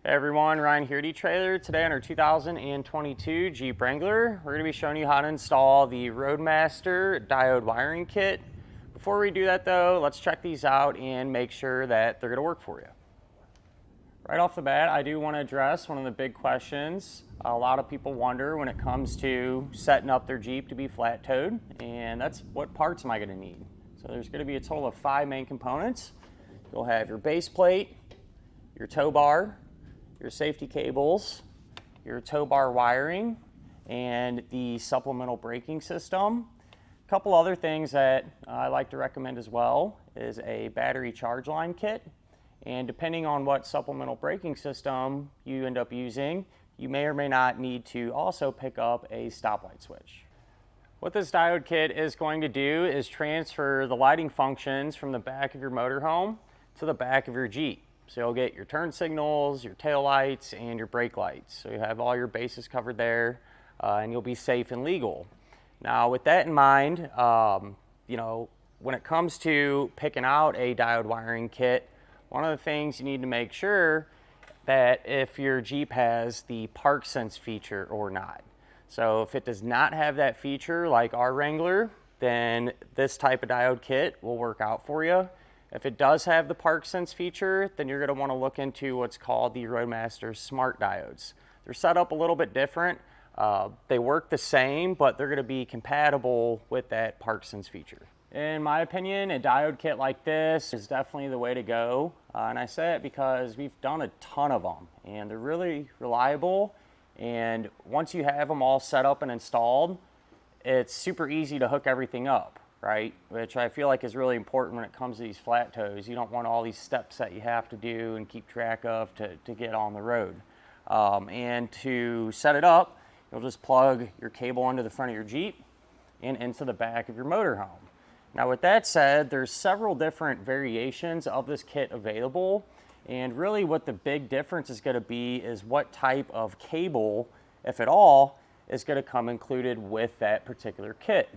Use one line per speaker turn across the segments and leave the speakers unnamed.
Hey everyone, Ryan here at etrailer. Today on our 2022 Jeep Wrangler, we're going to be showing you how to install the Roadmaster diode wiring kit. Before we do that though, let's check these out and make sure that they're going to work for you. Right off the bat, I do want to address one of the big questions a lot of people wonder when it comes to setting up their Jeep to be flat towed, and that's what parts am I going to need? So there's going to be a total of 5 main components. You'll have your base plate, your tow bar, your safety cables, your tow bar wiring, and the supplemental braking system. A couple other things that I like to recommend as well is a battery charge line kit. And depending on what supplemental braking system you end up using, you may or may not need to also pick up a stoplight switch. What this diode kit is going to do is transfer the lighting functions from the back of your motorhome to the back of your Jeep. So you'll get your turn signals, your tail lights, and your brake lights. So you have all your bases covered there, and you'll be safe and legal. Now with that in mind, when it comes to picking out a diode wiring kit, one of the things you need to make sure that if your Jeep has the park sense feature or not. So if it does not have that feature like our Wrangler, then this type of diode kit will work out for you. If it does have the park sense feature, then you're going to want to look into what's called the Roadmaster smart diodes. They're set up a little bit different. They work the same, but they're going to be compatible with that park sense feature. In my opinion, a diode kit like this is definitely the way to go. And I say it because we've done a ton of them and they're really reliable. And once you have them all set up and installed, it's super easy to hook everything up, right? Which I feel like is really important when it comes to these flat tows. You don't want all these steps that you have to do and keep track of to get on the road. And to set it up, you'll just plug your cable into the front of your Jeep and into the back of your motorhome. Now with that said, there's several different variations of this kit available, and really what the big difference is going to be is what type of cable, if at all, is going to come included with that particular kit.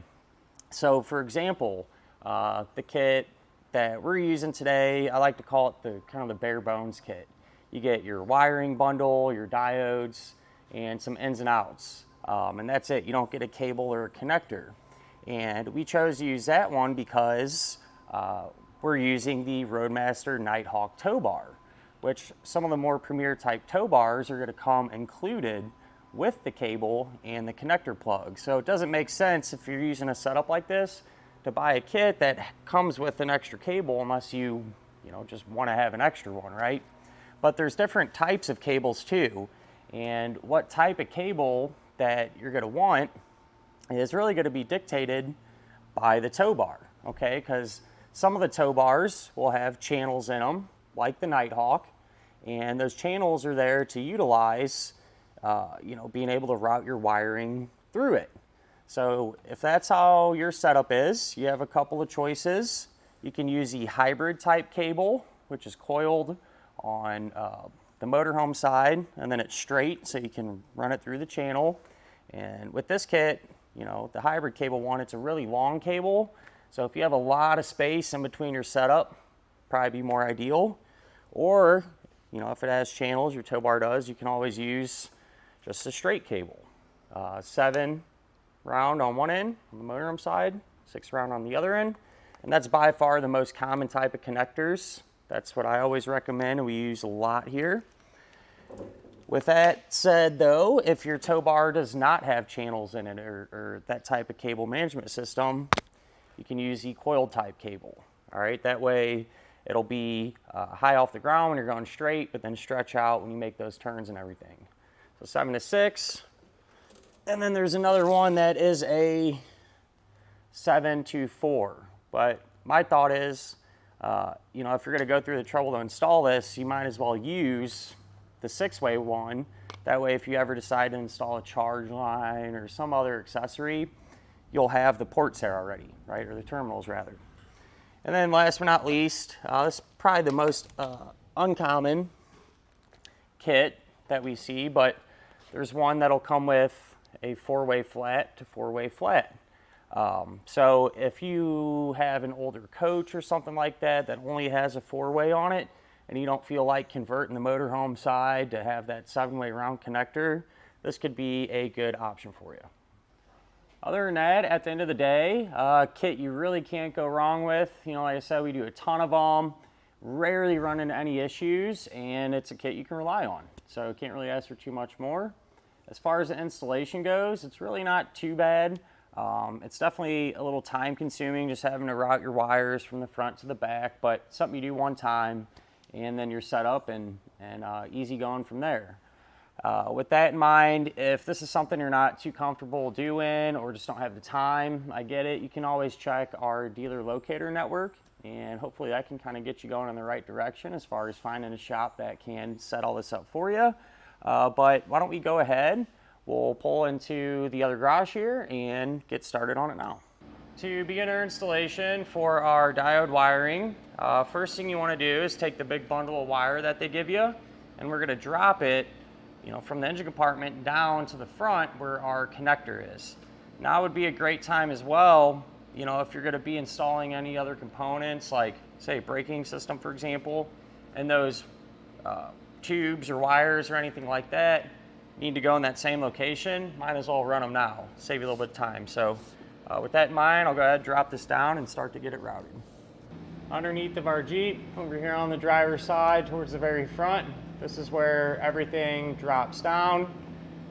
So for example, the kit that we're using today, I like to call it the kind of the bare bones kit. You get your wiring bundle, your diodes, and some ins and outs, and that's it. You don't get a cable or a connector. And we chose to use that one because we're using the Roadmaster Nighthawk tow bar, which some of the more premier type tow bars are going to come included with the cable and the connector plug. So it doesn't make sense if you're using a setup like this to buy a kit that comes with an extra cable unless you just want to have an extra one, right? But there's different types of cables too, and what type of cable that you're going to want is really going to be dictated by the tow bar, okay? Because some of the tow bars will have channels in them, like the Nighthawk, and those channels are there to utilize, being able to route your wiring through it. So if that's how your setup is, you have a couple of choices. You can use the hybrid type cable, which is coiled on the motorhome side, and then it's straight, so you can run it through the channel. And with this kit, the hybrid cable one, it's a really long cable. So if you have a lot of space in between your setup, probably be more ideal. Or, if it has channels, your tow bar does, you can always use just a straight cable. 7 round on one end, on the motorhome side, 6 round on the other end. And that's by far the most common type of connectors. That's what I always recommend, and we use a lot here. With that said though, if your tow bar does not have channels in it or that type of cable management system, you can use the coiled type cable. All right, that way it'll be high off the ground when you're going straight, but then stretch out when you make those turns and everything. So 7 to 6. And then there's another one that is a 7 to 4. But my thought is, if you're going to go through the trouble to install this, you might as well use the 6-way one. That way if you ever decide to install a charge line or some other accessory, you'll have the ports there already, right? Or the terminals rather. And then last but not least, this is probably the most uncommon kit that we see, but there's one that'll come with a 4-way flat to 4-way flat. So if you have an older coach or something like that that only has a 4-way on it, and you don't feel like converting the motorhome side to have that 7-way round connector, this could be a good option for you. Other than that, at the end of the day, kit you really can't go wrong with. You know, like I said, we do a ton of them, rarely run into any issues, and it's a kit you can rely on. So can't really ask for too much more. As far as the installation goes, it's really not too bad. It's definitely a little time consuming just having to route your wires from the front to the back, but something you do one time and then you're set up and easy going from there. With that in mind, if this is something you're not too comfortable doing or just don't have the time, I get it. You can always check our dealer locator network, and hopefully that can kind of get you going in the right direction as far as finding a shop that can set all this up for you. But why don't we go ahead, we'll pull into the other garage here and get started on it now. To begin our installation for our diode wiring, first thing you want to do is take the big bundle of wire that they give you, and we're going to drop it, you know, from the engine compartment down to the front where our connector is. Now would be a great time as well, you know, if you're going to be installing any other components, like say braking system, for example, and those tubes or wires or anything like that need to go in that same location, might as well run them now, save you a little bit of time. So with that in mind, I'll go ahead and drop this down and start to get it routed. Underneath of our Jeep, over here on the driver's side towards the very front, this is where everything drops down,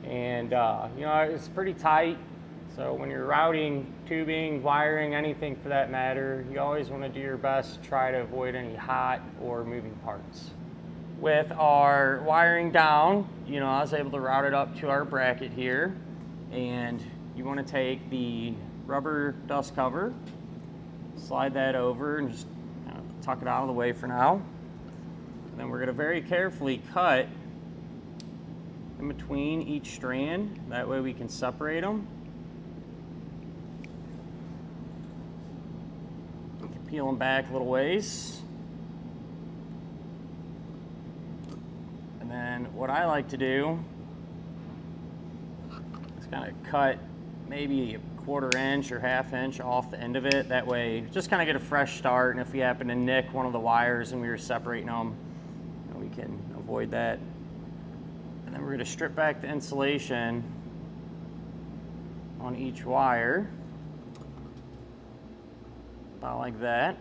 and you know, it's pretty tight. So when you're routing tubing, wiring, anything for that matter, you always want to do your best to try to avoid any hot or moving parts. With our wiring down, you know, I was able to route it up to our bracket here, and you want to take the rubber dust cover, slide that over, and just kind of tuck it out of the way for now. And then we're going to very carefully cut in between each strand. That way we can separate them. We can peel them back a little ways. And then what I like to do is kind of cut maybe a 1/4 inch or 1/2 inch off the end of it. That way, just kind of get a fresh start. And if we happen to nick one of the wires and we were separating them, you know, we can avoid that. And then we're going to strip back the insulation on each wire, about like that.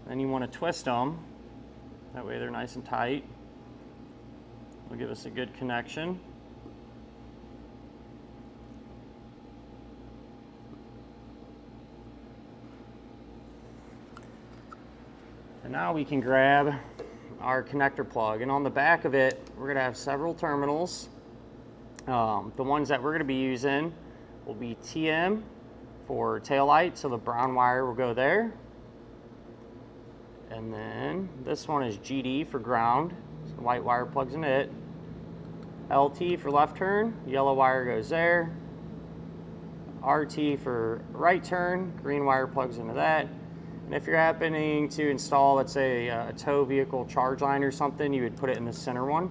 Then you want to twist them. That way they're nice and tight. It'll give us a good connection. And now we can grab our connector plug, and on the back of it we're going to have several terminals. The ones that we're going to be using will be TM for taillight, so the brown wire will go there. And then this one is GD for ground, so the white wire plugs in it. LT for left turn, yellow wire goes there. RT for right turn, green wire plugs into that. And if you're happening to install, let's say, a tow vehicle charge line or something, you would put it in the center one.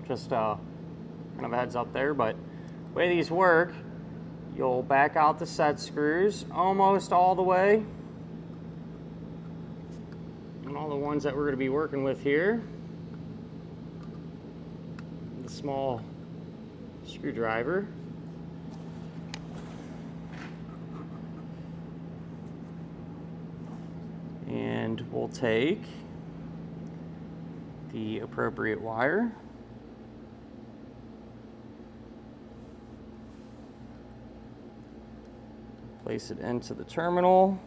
Just kind of a heads up there. But the way these work, you'll back out the set screws almost all the way. And all the ones that we're going to be working with here, the small screwdriver. And we'll take the appropriate wire, place it into the terminal,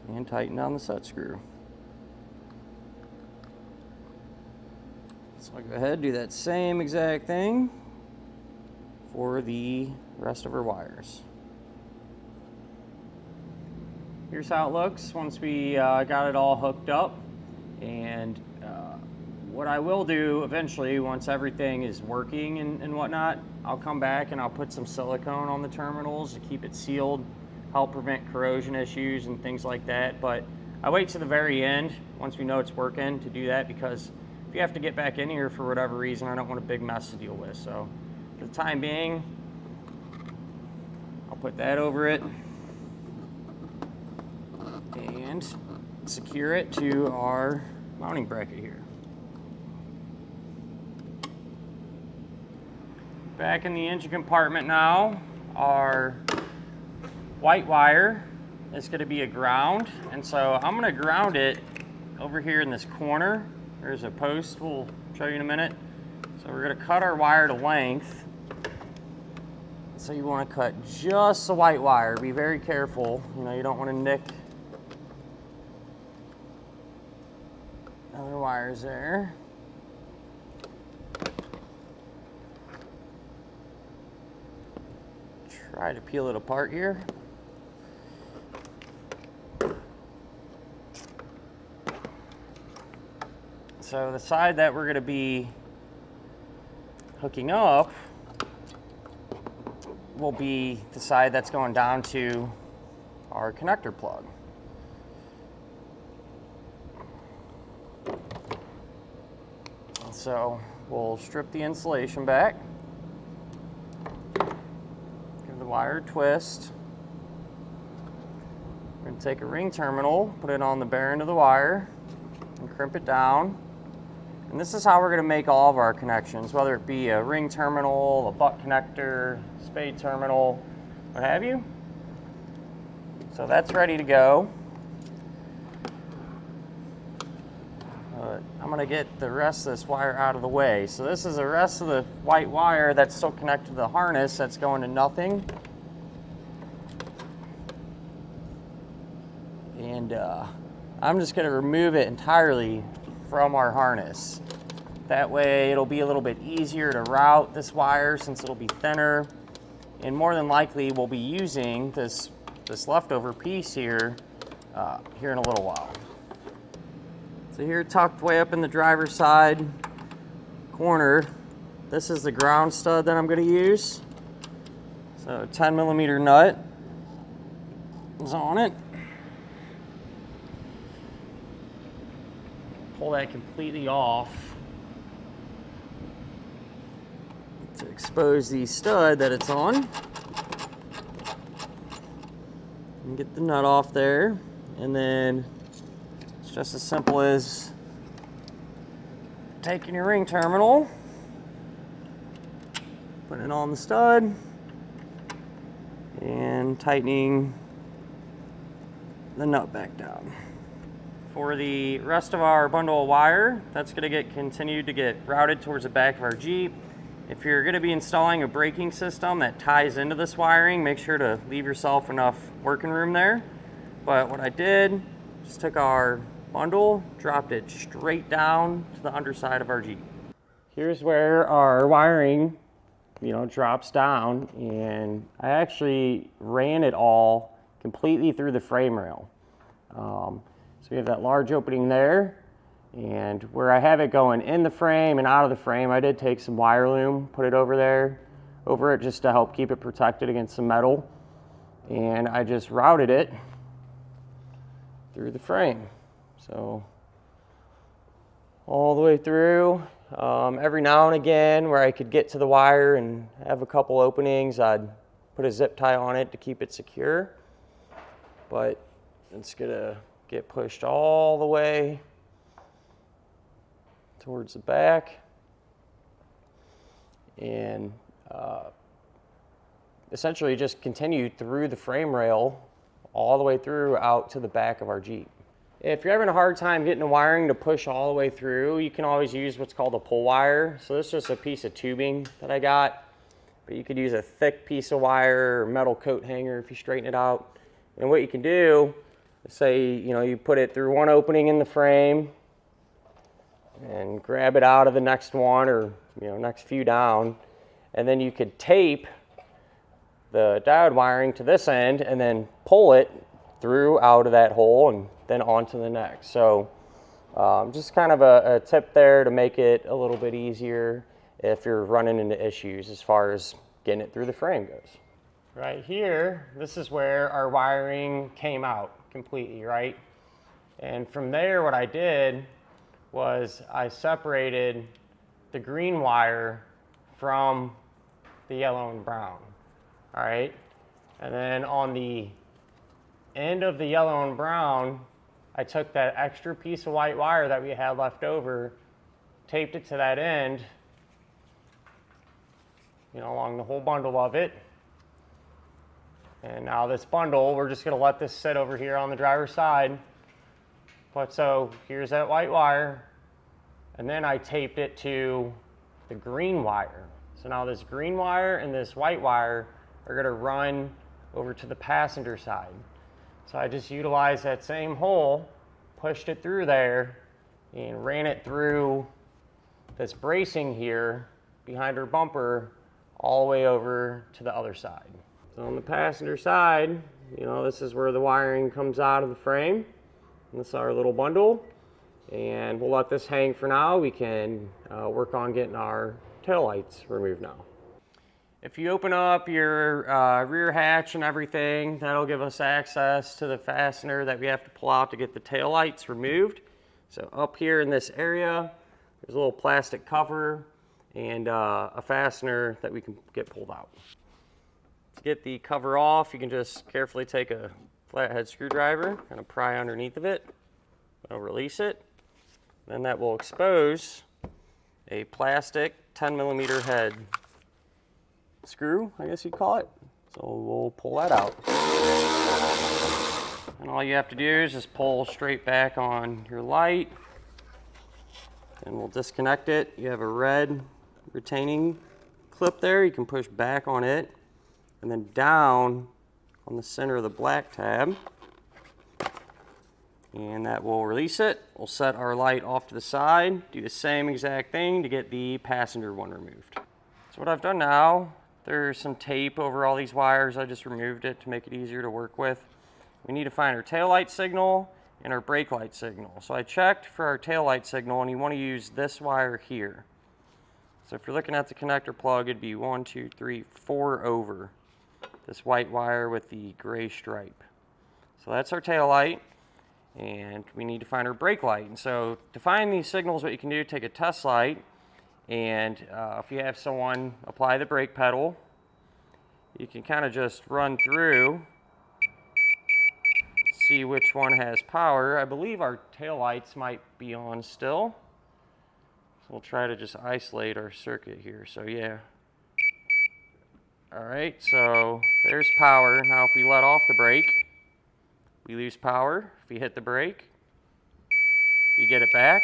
and tighten down the set screw. So I'll go ahead and do that same exact thing for the rest of our wires. Here's how it looks once we got it all hooked up. And what I will do eventually, once everything is working and whatnot, I'll come back and I'll put some silicone on the terminals to keep it sealed, help prevent corrosion issues and things like that. But I wait to the very end, once we know it's working, to do that, because if you have to get back in here for whatever reason, I don't want a big mess to deal with. So for the time being, I'll put that over it. and secure it to our mounting bracket here. Back in the engine compartment now, our white wire is going to be a ground, and so I'm going to ground it over here in this corner. There's a post we'll show you in a minute. So we're going to cut our wire to length. So you want to cut just the white wire. Be very careful. You know, you don't want to nick other wires there. Try to peel it apart here. So the side that we're going to be hooking up will be the side that's going down to our connector plug. So we'll strip the insulation back, give the wire a twist. We're going to take a ring terminal, put it on the bare end of the wire, and crimp it down. And this is how we're going to make all of our connections, whether it be a ring terminal, a butt connector, spade terminal, what have you. So that's ready to go. I'm going to get the rest of this wire out of the way. So this is the rest of the white wire that's still connected to the harness that's going to nothing. And I'm just going to remove it entirely from our harness. That way it'll be a little bit easier to route this wire since it'll be thinner. And more than likely we'll be using this leftover piece here in a little while. So here, tucked way up in the driver's side corner, this is the ground stud that I'm going to use. So 10mm nut is on it. Pull that completely off to expose the stud that it's on. And get the nut off there, and then it's just as simple as taking your ring terminal, putting it on the stud, and tightening the nut back down. For the rest of our bundle of wire, that's going to continue to get routed towards the back of our Jeep. If you're going to be installing a braking system that ties into this wiring, make sure to leave yourself enough working room there. But what I did, just took our bundle, dropped it straight down to the underside of our Jeep. Here's where our wiring, drops down, and I actually ran it all completely through the frame rail. So we have that large opening there, and where I have it going in the frame and out of the frame, I did take some wire loom, put it over it just to help keep it protected against some metal, and I just routed it through the frame. So all the way through. Every now and again where I could get to the wire and have a couple openings, I'd put a zip tie on it to keep it secure. But it's gonna get pushed all the way towards the back, and essentially just continue through the frame rail all the way through out to the back of our Jeep. If you're having a hard time getting the wiring to push all the way through, you can always use what's called a pull wire. So this is just a piece of tubing that I got, but you could use a thick piece of wire or metal coat hanger if you straighten it out. And what you can do is say, you put it through one opening in the frame and grab it out of the next one, or next few down, and then you could tape the diode wiring to this end and then pull it through out of that hole and then onto the next. So just kind of a tip there to make it a little bit easier if you're running into issues as far as getting it through the frame goes. Right here, this is where our wiring came out completely, right? And from there, what I did was I separated the green wire from the yellow and brown, all right? And then on the end of the yellow and brown, I took that extra piece of white wire that we had left over, taped it to that end, along the whole bundle of it. And now this bundle, we're just going to let this sit over here on the driver's side. But so here's that white wire, and then I taped it to the green wire. So now this green wire and this white wire are going to run over to the passenger side. So I just utilized that same hole, pushed it through there, and ran it through this bracing here behind her bumper all the way over to the other side. So on the passenger side, this is where the wiring comes out of the frame. And this is our little bundle. And we'll let this hang for now. We can work on getting our taillights removed now. If you open up your rear hatch and everything, that'll give us access to the fastener that we have to pull out to get the taillights removed. So up here in this area, there's a little plastic cover and a fastener that we can get pulled out. To get the cover off, you can just carefully take a flathead screwdriver and pry underneath of it. I'll release it. Then that will expose a plastic 10mm head screw, I guess you'd call it. So we'll pull that out. And all you have to do is just pull straight back on your light, and we'll disconnect it. You have a red retaining clip there. You can push back on it, and then down on the center of the black tab, and that will release it. We'll set our light off to the side, do the same exact thing to get the passenger one removed. So what I've done now, there's some tape over all these wires. I just removed it to make it easier to work with. We need to find our taillight signal and our brake light signal. So I checked for our taillight signal, and you want to use this wire here. So if you're looking at the connector plug, it'd be 1, 2, 3, 4 over this white wire with the gray stripe. So that's our taillight, and we need to find our brake light. And so to find these signals, what you can do, take a test light, and if you have someone apply the brake pedal, you can kind of just run through, see which one has power. I believe our taillights might be on still. So we'll try to just isolate our circuit here. So yeah. All right, so there's power. Now if we let off the brake, we lose power. If we hit the brake, we get it back.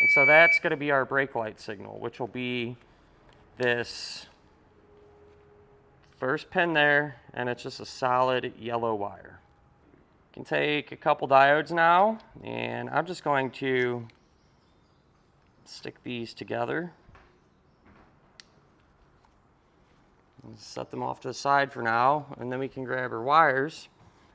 And so that's going to be our brake light signal, which will be this first pin there, and it's just a solid yellow wire. You can take a couple diodes now, and I'm just going to stick these together. Set them off to the side for now, and then we can grab our wires.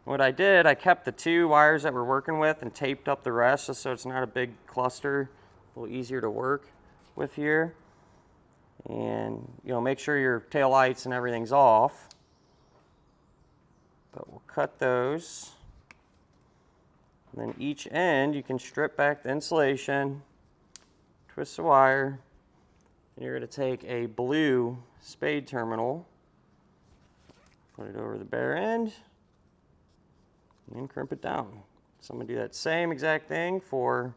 What I did, I kept the 2 wires that we're working with and taped up the rest just so it's not a big cluster, a little easier to work with here. And make sure your tail lights and everything's off. But we'll cut those. And then each end you can strip back the insulation, twist the wire, and you're going to take a blue spade terminal, put it over the bare end, and crimp it down. So I'm going to do that same exact thing for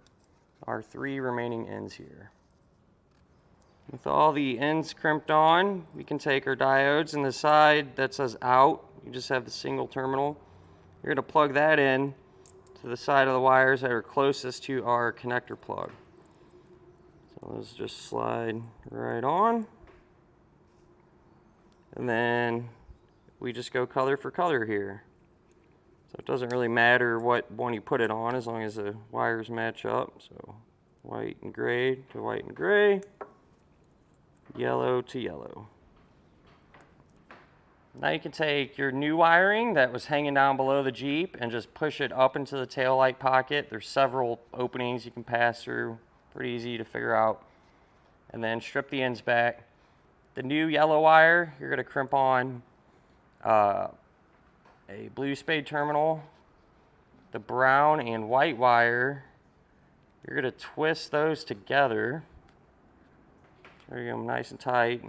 our 3 remaining ends here. With all the ends crimped on, we can take our diodes, and the side that says out, you just have the single terminal. You're going to plug that in to the side of the wires that are closest to our connector plug. So those just slide right on. And then we just go color for color here. So it doesn't really matter what one you put it on as long as the wires match up. So white and gray to white and gray, yellow to yellow. Now you can take your new wiring that was hanging down below the Jeep and just push it up into the taillight pocket. There's several openings you can pass through, pretty easy to figure out. And then strip the ends back. The new yellow wire, you're going to crimp on a blue spade terminal. The brown and white wire, you're going to twist those together. There you go, nice and tight.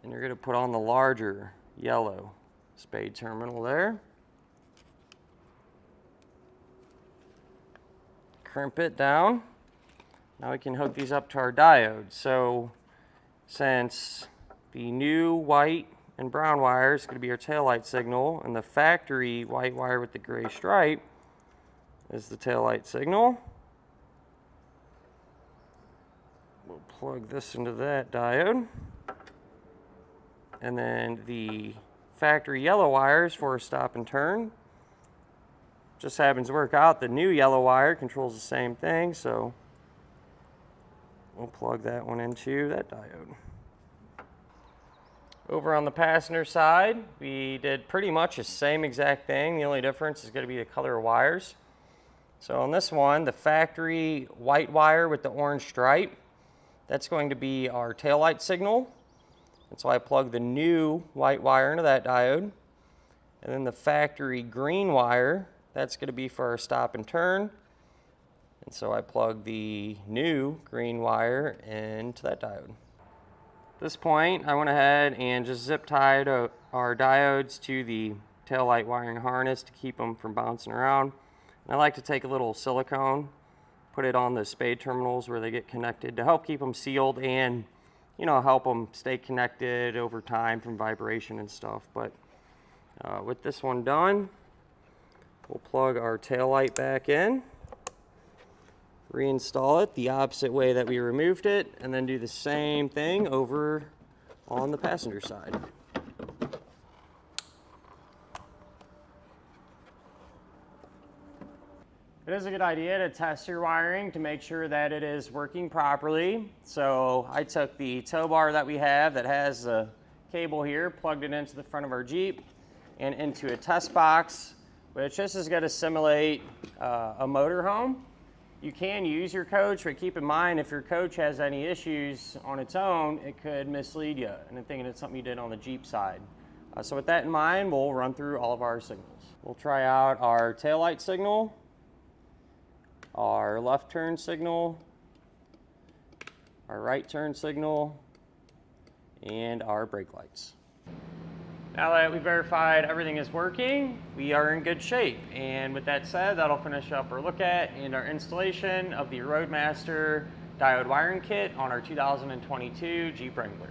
And you're going to put on the larger yellow Spade terminal there. Crimp it down. Now we can hook these up to our diode. So since the new white and brown wire is going to be our taillight signal, and the factory white wire with the gray stripe is the taillight signal, we'll plug this into that diode. And then the factory yellow wires for stop and turn. Just happens to work out. The new yellow wire controls the same thing, so we'll plug that one into that diode. Over on the passenger side, we did pretty much the same exact thing. The only difference is going to be the color of wires. So on this one, the factory white wire with the orange stripe, that's going to be our taillight signal. And so I plug the new white wire into that diode. And then the factory green wire, that's going to be for our stop and turn. And so I plug the new green wire into that diode. At this point, I went ahead and just zip tied our diodes to the taillight wiring harness to keep them from bouncing around. And I like to take a little silicone, put it on the spade terminals where they get connected to help keep them sealed and, you know, help them stay connected over time from vibration and stuff. But with this one done, we'll plug our taillight back in, reinstall it the opposite way that we removed it, and then do the same thing over on the passenger side. It is a good idea to test your wiring to make sure that it is working properly. So I took the tow bar that we have that has a cable here, plugged it into the front of our Jeep and into a test box, which just is going to simulate a motor home. You can use your coach, but keep in mind if your coach has any issues on its own, it could mislead you into thinking it's something you did on the Jeep side. So with that in mind, we'll run through all of our signals. We'll try out our taillight signal, our left turn signal, our right turn signal, and our brake lights. Now that we've verified everything is working, we are in good shape. And with that said, that'll finish up our look at and our installation of the Roadmaster diode wiring kit on our 2022 Jeep Wrangler.